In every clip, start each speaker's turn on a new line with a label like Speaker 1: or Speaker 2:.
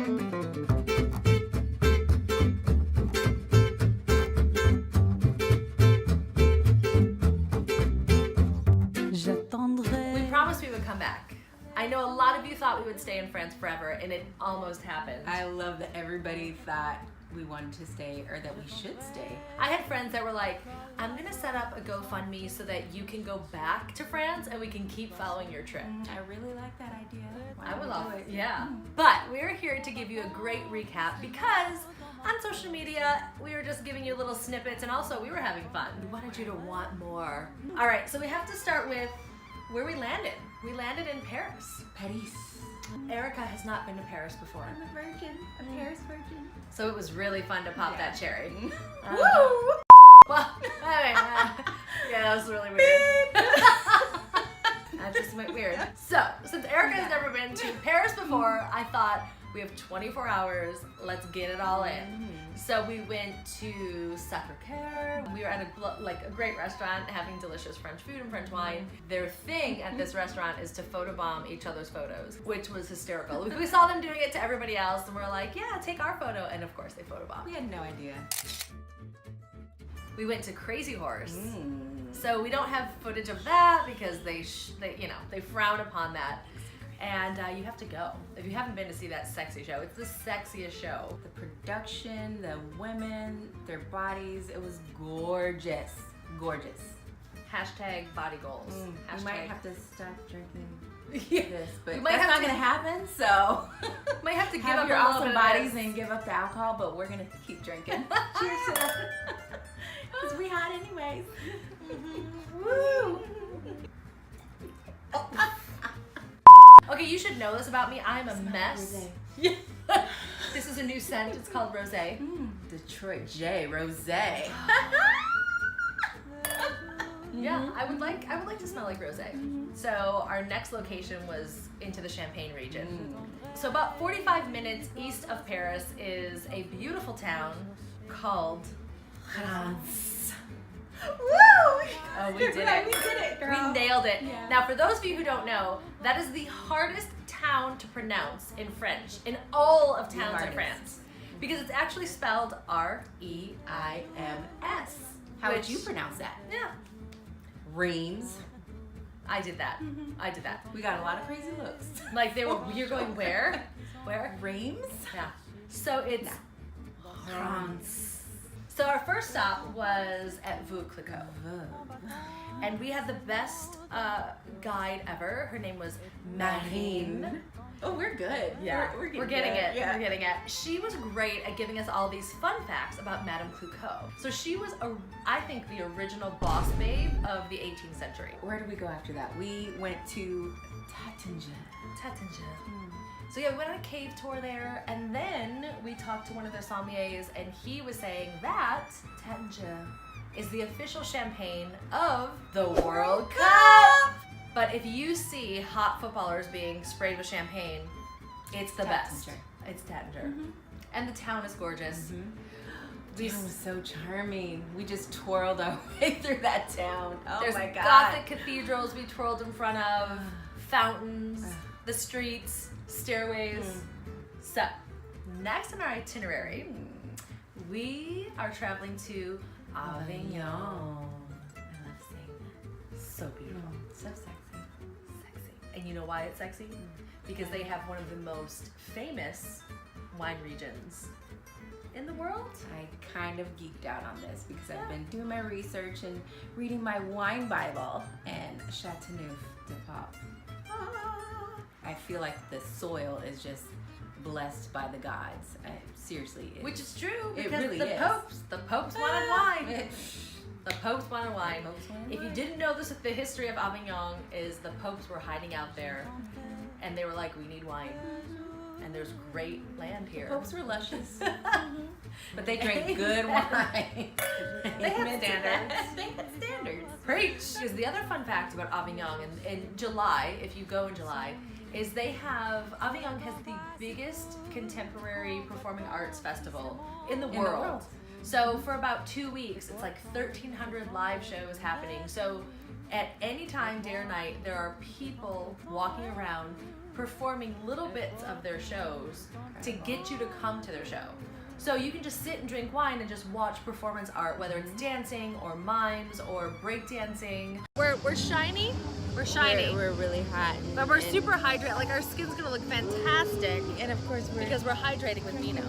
Speaker 1: We promised we would come back. I know a lot of you thought we would stay in France forever, and it almost happened.
Speaker 2: I love that everybody thought we wanted to stay or that we should stay.
Speaker 1: I had friends that were like, I'm gonna set up a GoFundMe so that you can go back to France and we can keep following your trip.
Speaker 2: I really like that idea.
Speaker 1: I would love it. Yeah. But we're here to give you a great recap because on social media, we were just giving you little snippets and also we were having fun. We wanted you to want more. All right, so we have to start with where we landed. We landed in Paris.
Speaker 2: Paris.
Speaker 1: Erica has not been to Paris before.
Speaker 2: I'm a virgin, a Paris virgin.
Speaker 1: So it was really fun to pop that cherry.
Speaker 2: Woo!
Speaker 1: Well, anyway, yeah, that was really weird. That just went weird. So, since Erica has never been to Paris before, I thought we have 24 hours, let's get it all in. So we went to Sacré-Cœur. We were at a great restaurant having delicious French food and French wine. Their thing at this restaurant is to photobomb each other's photos, which was hysterical. We saw them doing it to everybody else and we're like, yeah, take our photo. And of course they photobombed.
Speaker 2: We had no idea.
Speaker 1: We went to Crazy Horse. So we don't have footage of that because they frown upon that. And you have to go. If you haven't been to see that sexy show, it's the sexiest show.
Speaker 2: The production, the women, their bodies, it was gorgeous. Gorgeous.
Speaker 1: Hashtag body goals.
Speaker 2: You might have to stop drinking
Speaker 1: Yeah.
Speaker 2: this, but
Speaker 1: We might
Speaker 2: that's
Speaker 1: have
Speaker 2: not
Speaker 1: to-
Speaker 2: gonna happen, so
Speaker 1: Might have to give
Speaker 2: have
Speaker 1: up
Speaker 2: your
Speaker 1: a little
Speaker 2: awesome
Speaker 1: bit of
Speaker 2: bodies
Speaker 1: this.
Speaker 2: and give up the alcohol, but we're gonna keep drinking. Cheers to that. Because we hot anyways.
Speaker 1: Woo! Okay, you should know this about me. I'm a mess.
Speaker 2: Rosé.
Speaker 1: This is a new scent. It's called Rosé.
Speaker 2: Detroit J, Rosé.
Speaker 1: Yeah, I would like to smell like rosé. So our next location was into the Champagne region. So about 45 minutes east of Paris is a beautiful town called
Speaker 2: France. Woo!
Speaker 1: Oh, we did it.
Speaker 2: We did it, girl.
Speaker 1: We nailed it.
Speaker 2: Yeah.
Speaker 1: Now, for those of you who don't know, that is the hardest town to pronounce in French, in all of towns in
Speaker 2: hardest.
Speaker 1: France. Because it's actually spelled R-E-I-M-S.
Speaker 2: How would you pronounce that?
Speaker 1: Yeah,
Speaker 2: Reims.
Speaker 1: I did that. I did that.
Speaker 2: We got a lot of crazy looks.
Speaker 1: Like you're going where? Where?
Speaker 2: Reims?
Speaker 1: Yeah. So it's
Speaker 2: France.
Speaker 1: So our first stop was at Vauclinic. And we had the best guide ever. Her name was Marine.
Speaker 2: Oh, we're good.
Speaker 1: Yeah,
Speaker 2: we're
Speaker 1: getting
Speaker 2: good.
Speaker 1: it.
Speaker 2: Yeah.
Speaker 1: We're getting it. She was great at giving us all these fun facts about Madame Clicquot. So she was, I think, the original boss babe of the 18th century.
Speaker 2: Where did we go after that? We went to Taittinger.
Speaker 1: So yeah, we went on a cave tour there, and then we talked to one of their sommeliers, and he was saying that Taittinger is the official champagne of the World Cup. But if you see hot footballers being sprayed with champagne, it's the best.
Speaker 2: Taittinger.
Speaker 1: It's Taittinger. And the town is gorgeous.
Speaker 2: The town was so charming. We just twirled our way through that town. Oh
Speaker 1: There's
Speaker 2: my God.
Speaker 1: Gothic cathedrals we twirled in front of, fountains, the streets, stairways. So, next on our itinerary, we are traveling to Avignon.
Speaker 2: I love saying that.
Speaker 1: So beautiful.
Speaker 2: So sexy.
Speaker 1: Sexy. And you know why it's sexy? Because they have one of the most famous wine regions in the world.
Speaker 2: I kind of geeked out on this because I've been doing my research and reading my wine Bible, and Chateauneuf-du-pape. I feel like the soil is just blessed by the gods. Seriously.
Speaker 1: Which is true,
Speaker 2: It
Speaker 1: because
Speaker 2: really
Speaker 1: the
Speaker 2: is.
Speaker 1: popes wanted wine. The popes wanted wine.
Speaker 2: Popes wanted
Speaker 1: If you
Speaker 2: wine.
Speaker 1: didn't know this, the history of Avignon is the popes were hiding out there, and they were like, we need wine. And there's great land here.
Speaker 2: Popes were luscious. But they drank good wine.
Speaker 1: They had standards.
Speaker 2: They had standards.
Speaker 1: Preach! Because the other fun fact about Avignon in July, if you go in July, is Avignon has the biggest contemporary performing arts festival in the world. So for about 2 weeks, it's like 1,300 live shows happening. So at any time, day or night, there are people walking around performing little bits of their shows to get you to come to their show. So you can just sit and drink wine and just watch performance art, whether it's dancing or mimes or breakdancing. We're shiny. We're shiny.
Speaker 2: We're really hot.
Speaker 1: But we're super hydrated. Like our skin's gonna look fantastic.
Speaker 2: And of course
Speaker 1: because we're hydrating with vino.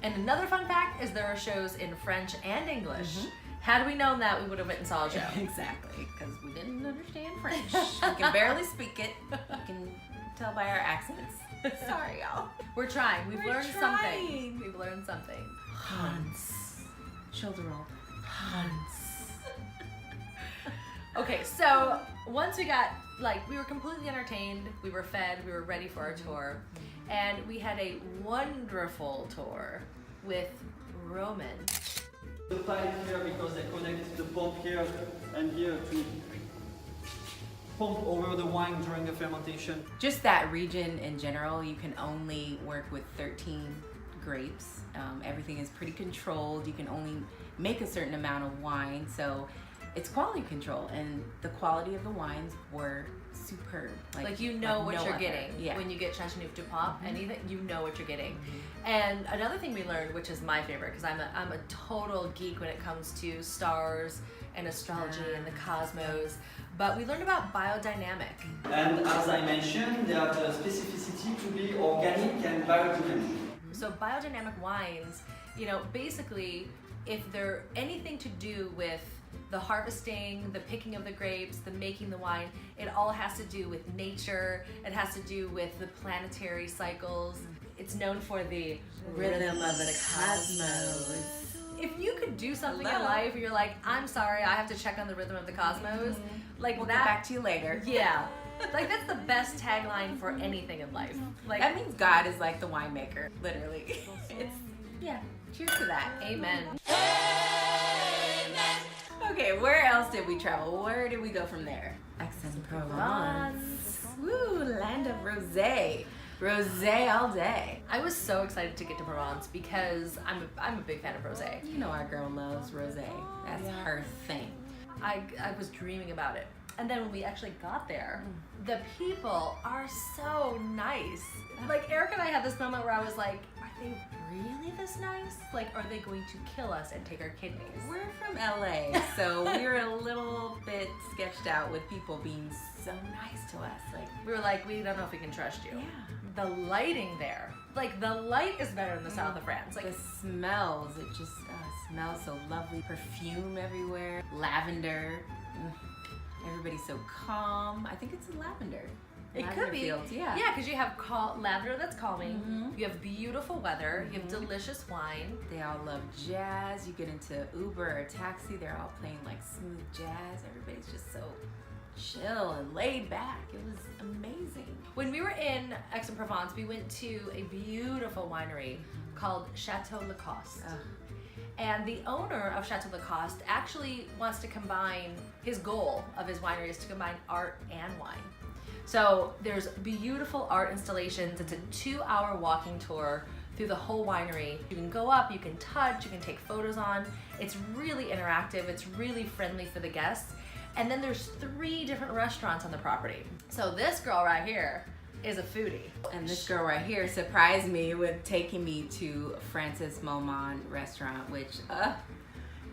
Speaker 1: And another fun fact is there are shows in French and English. Had we known that, we would have went and saw a show.
Speaker 2: Exactly, because we didn't understand French. We can barely speak it. You can tell by our accents. Sorry, y'all.
Speaker 1: We're trying. We've learned
Speaker 2: trying.
Speaker 1: something. We've learned something.
Speaker 2: Hans. Shoulder roll.
Speaker 1: Hans. Okay, so once we got, like, we were completely entertained, we were fed, we were ready for our tour, and we had a wonderful tour with Roman.
Speaker 3: The pipe here because they connect the pump here and here to pump over the wine during the fermentation.
Speaker 2: Just that region in general, you can only work with 13 grapes. Everything is pretty controlled. You can only make a certain amount of wine, so it's quality control, and the quality of the wines were superb.
Speaker 1: Like you know what
Speaker 2: no
Speaker 1: you're
Speaker 2: other.
Speaker 1: getting when you get Chateauneuf-du-pape, anything, you know what you're getting. And another thing we learned, which is my favorite, because I'm a total geek when it comes to stars and astrology and the cosmos, but we learned about biodynamic.
Speaker 3: And as I mentioned, they have the specificity to be organic and biodynamic.
Speaker 1: So biodynamic wines, you know, basically, if they're anything to do with the harvesting, the picking of the grapes, the making the wine, it all has to do with nature. It has to do with the planetary cycles. It's known for the rhythm of the cosmos. If you could do something in life where you're like, I'm sorry, I have to check on the rhythm of the cosmos, like
Speaker 2: We'll
Speaker 1: that.
Speaker 2: get back to you later.
Speaker 1: Yeah. Like that's the best tagline for anything in life. Like
Speaker 2: That means God is like the winemaker, literally. Yeah. Cheers to that.
Speaker 1: Amen.
Speaker 2: Okay, where else did we travel? Where did we go from there? Aix-en-Provence. Woo, land of rosé. Rosé all day.
Speaker 1: I was so excited to get to Provence because I'm a big fan of rosé.
Speaker 2: You know our girl loves rosé. That's her thing.
Speaker 1: I was dreaming about it. And then when we actually got there, the people are so nice. Like Eric and I had this moment where I was like, are they really this nice? Like, are they going to kill us and take our kidneys?
Speaker 2: We're from LA, so we were a little bit sketched out with people being so nice to us. Like,
Speaker 1: We were like, we don't know if we can trust you.
Speaker 2: yeah.
Speaker 1: The lighting there, like the light is better in the south of France. Like
Speaker 2: The smells, it just smells so lovely. Perfume everywhere, lavender. Everybody's so calm. I think it's lavender.
Speaker 1: it
Speaker 2: Lavender
Speaker 1: could be.
Speaker 2: fields, yeah.
Speaker 1: Yeah, because you have lavender that's calming. You have beautiful weather. You have delicious wine.
Speaker 2: They all love jazz. You get into Uber or taxi, they're all playing like smooth jazz. Everybody's just so chill and laid back. It was amazing.
Speaker 1: When we were in Aix-en-Provence, we went to a beautiful winery called Chateau Lacoste. And the owner of Chateau Lacoste actually wants to combine, his goal of his winery is to combine art and wine. So there's beautiful art installations. It's a 2-hour walking tour through the whole winery. You can go up, you can touch, you can take photos on. It's really interactive. It's really friendly for the guests. And then there's 3 different restaurants on the property. So this girl right here is a foodie.
Speaker 2: And this girl right here surprised me with taking me to Francis Maumont restaurant, which,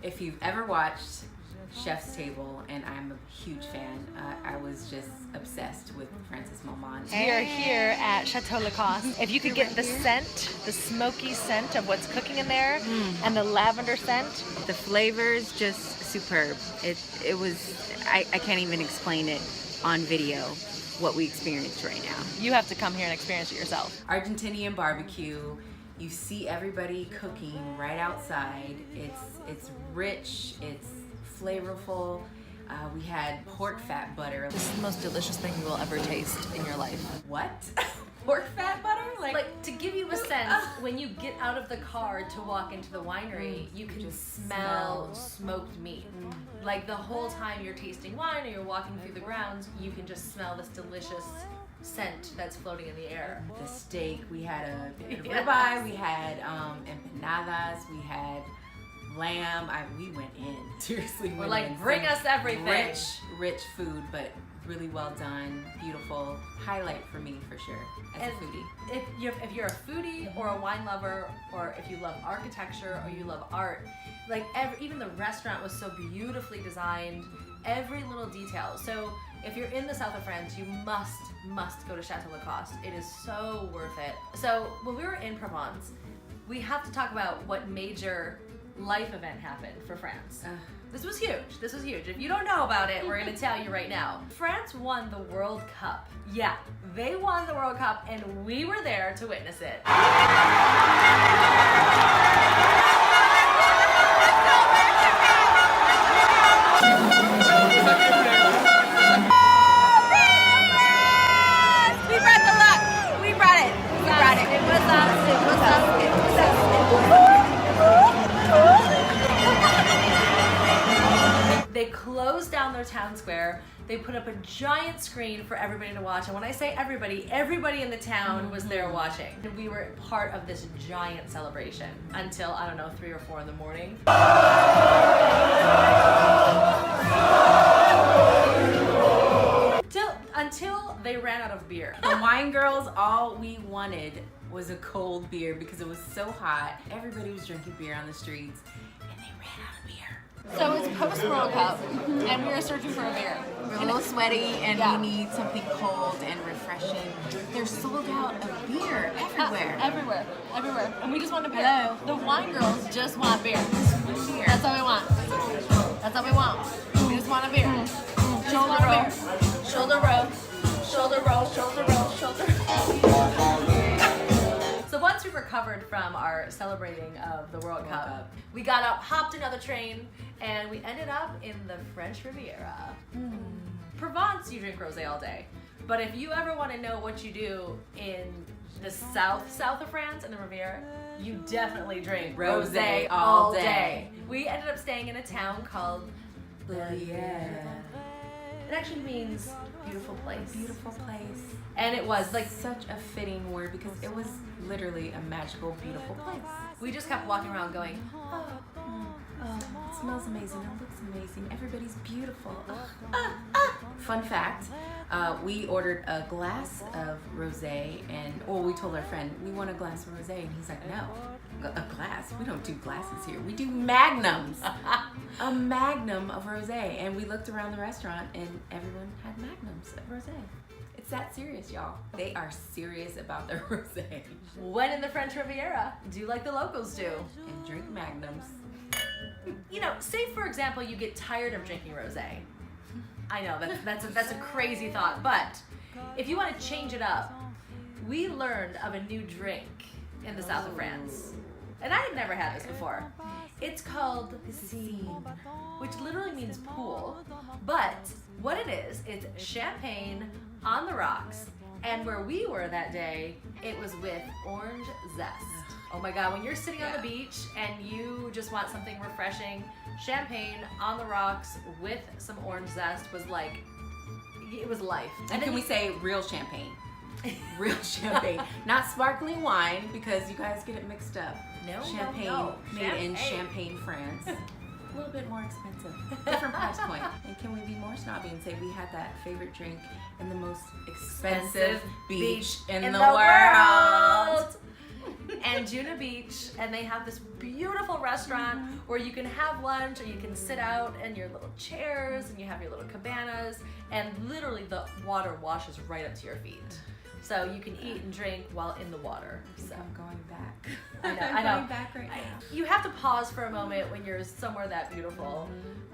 Speaker 2: if you've ever watched Chef's Table, and I'm a huge fan, I was just obsessed with Francis Maumont.
Speaker 1: We are here at Chateau Lacoste. If you could get the scent, the smoky scent of what's cooking in there, and the lavender scent.
Speaker 4: The flavors just superb. It was, I can't even explain it on video what we experienced right now.
Speaker 1: You have to come here and experience it yourself.
Speaker 2: Argentinian barbecue. You see everybody cooking right outside. It's rich, it's flavorful. We had pork fat butter.
Speaker 1: This is the most delicious thing you will ever taste in your life.
Speaker 2: What? Pork fat butter?
Speaker 1: Like to give you a sense, when you get out of the car to walk into the winery, you can
Speaker 2: just
Speaker 1: smell smoked meat. Like the whole time you're tasting wine or you're walking through the grounds, you can just smell this delicious scent that's floating in the air.
Speaker 2: The steak, we had a ribeye, we had empanadas, we had lamb. We went in. Seriously,
Speaker 1: We're like, bring us everything.
Speaker 2: Rich food, but really well done, beautiful. Highlight for me for sure as a foodie.
Speaker 1: If you're a foodie or a wine lover, or if you love architecture or you love art, like even the restaurant was so beautifully designed, every little detail. So if you're in the south of France, you must go to Chateau Lacoste. It is so worth it. So when we were in Provence, we have to talk about what major life event happened for France. This was huge. If you don't know about it, we're gonna tell you right now. France won the World Cup. Yeah, they won the World Cup and we were there to witness it.
Speaker 4: We brought the luck. We brought it.
Speaker 1: It was us. They closed down their town square. They put up a giant screen for everybody to watch. And when I say everybody in the town was there watching. And we were part of this giant celebration until, I don't know, 3 or 4 in the morning. Until they ran out of beer.
Speaker 2: The wine girls, all we wanted was a cold beer because it was so hot. Everybody was drinking beer on the streets and they ran out of beer.
Speaker 1: So it's post World Cup and we were searching for a beer.
Speaker 4: We're a little sweaty and we need something cold and refreshing. They're sold out of beer everywhere.
Speaker 1: Everywhere. And we just want a beer. Hello. The wine girls just want beer. That's all we want. We just want a beer. Shoulder roll. So once we recovered from our celebrating of the World Cup, we got up, hopped another train, and we ended up in the French Riviera. Provence, you drink rosé all day. But if you ever want to know what you do in the south of France and the Riviera, you definitely drink rosé all day. We ended up staying in a town called
Speaker 2: Bellière.
Speaker 1: It actually means beautiful place.
Speaker 2: Beautiful place.
Speaker 1: And it was like
Speaker 2: Such a fitting word because it was literally a magical, beautiful place.
Speaker 1: we just kept walking around going,
Speaker 2: It smells amazing. It looks amazing. Everybody's beautiful. Fun fact, we ordered a glass of rosé and, we told our friend, we want a glass of rosé. And he's like, no, a glass? We don't do glasses here. We do magnums. A magnum of rosé. And we looked around the restaurant and everyone had magnums of rosé. It's that serious, y'all. They are serious about their rosé.
Speaker 1: when in the French Riviera, do like the locals do.
Speaker 2: And drink magnums.
Speaker 1: You know, say for example you get tired of drinking rosé. I know that's a crazy thought, but if you want to change it up, we learned of a new drink in the south of France, and I had never had this before. It's called piscine, which literally means pool, but what it is, it's champagne on the rocks, and where we were that day, it was with orange zest. Oh my God, when you're sitting on the beach and you just want something refreshing, champagne on the rocks with some orange zest was like, it was life.
Speaker 2: And can we say real champagne? Real champagne. Not sparkling wine because you guys get it mixed up.
Speaker 1: No,
Speaker 2: Champagne
Speaker 1: no.
Speaker 2: made in Champagne, France. A little bit more expensive. Different price point. And can we be more snobby and say we had that favorite drink in the most expensive beach in the world?
Speaker 1: And Juna Beach, and they have this beautiful restaurant where you can have lunch or you can sit out in your little chairs and you have your little cabanas, and literally the water washes right up to your feet. So you can eat and drink while in the water. So
Speaker 2: I'm going back.
Speaker 1: I know.
Speaker 2: I'm going back right now.
Speaker 1: You have to pause for a moment when you're somewhere that beautiful.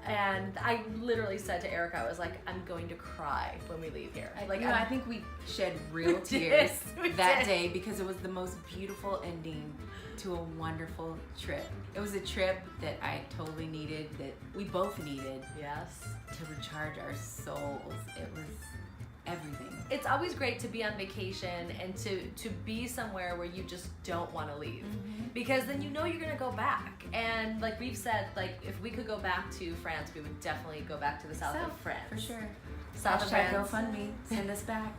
Speaker 1: And I literally said to Erica, I was like, I'm going to cry when we leave here. Like,
Speaker 2: I think we shed real tears that day because it was the most beautiful ending to a wonderful trip. It was a trip that I totally needed, that we both needed.
Speaker 1: Yes.
Speaker 2: To recharge our souls. It was everything.
Speaker 1: It's always great to be on vacation and to be somewhere where you just don't want to leave, because then you know you're gonna go back. And like we've said, like if we could go back to France, we would definitely go back to the south of France.
Speaker 2: For sure.
Speaker 1: South of France.
Speaker 2: GoFundMe. Send us back.